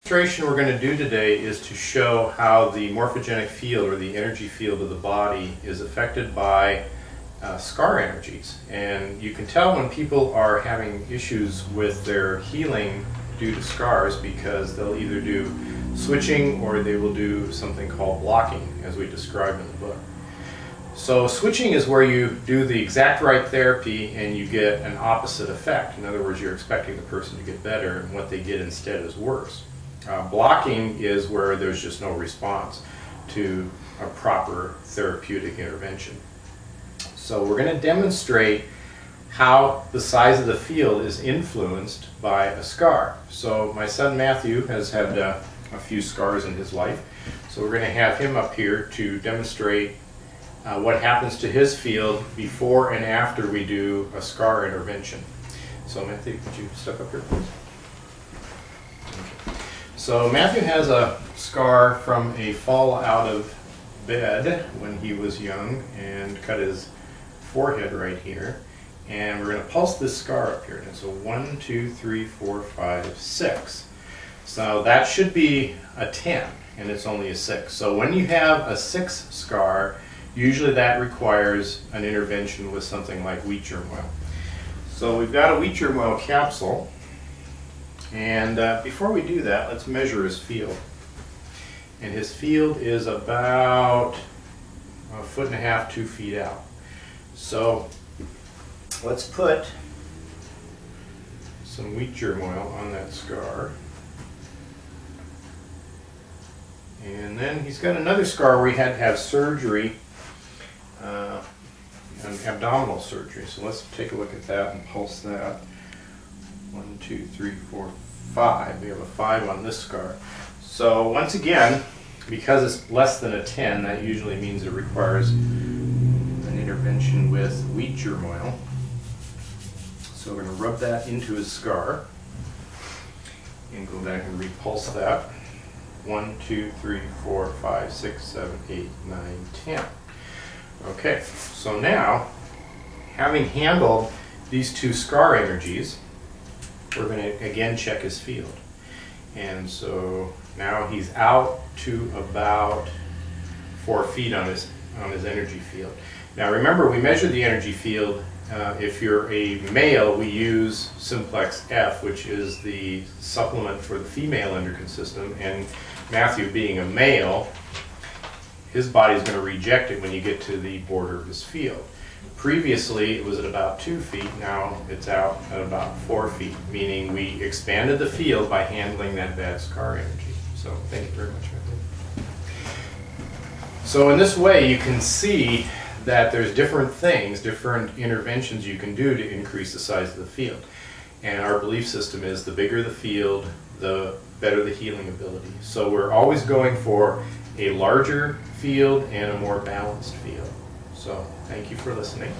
Demonstration we're going to do today is to show how the morphogenic field or the energy field of the body is affected by scar energies. And you can tell when people are having issues with their healing due to scars because they'll either do switching or they will do something called blocking, as we describe in the book. So switching is where you do the exact right therapy and you get an opposite effect. In other words, you're expecting the person to get better and what they get instead is worse. Blocking is where there's just no response to a proper therapeutic intervention. So we're going to demonstrate how the size of the field is influenced by a scar. So my son Matthew has had a few scars in his life. So we're going to have him up here to demonstrate what happens to his field before and after we do a scar intervention. So Matthew, could you step up here, please? Okay. So Matthew has a scar from a fall out of bed when he was young and cut his forehead right here. And we're going to pulse this scar up here. And so 1, 2, 3, 4, 5, 6. So that should be a 10 and it's only a 6. So when you have a 6 scar, usually that requires an intervention with something like wheat germ oil. So we've got a wheat germ oil capsule, and before we do that, let's measure his field. And his field is about 1.5 feet, 2 feet out. So let's put some wheat germ oil on that scar. And then he's got another scar where he had to have surgery, an abdominal surgery. So let's take a look at that and pulse that. 1, 2, 3, 4, 5. We have a 5 on this scar. So once again, because it's less than a 10, that usually means it requires an intervention with wheat germ oil. So we're going to rub that into his scar and go back and repulse that. 1, 2, 3, 4, 5, 6, 7, 8, 9, 10. Okay, so now, having handled these two scar energies, we're going to again check his field. And so now he's out to about 4 feet on his energy field. Now remember, we measure the energy field. If you're a male, we use Simplex F, which is the supplement for the female endocrine system. And Matthew, being a male, his body's going to reject it when you get to the border of his field. Previously, it was at about 2 feet. Now it's out at about 4 feet, meaning we expanded the field by handling that bad scar energy. So thank you very much, Matthew. So in this way, you can see that there's different things, different interventions you can do to increase the size of the field. And our belief system is the bigger the field, the better the healing ability. So we're always going for a larger field and a more balanced field. So thank you for listening.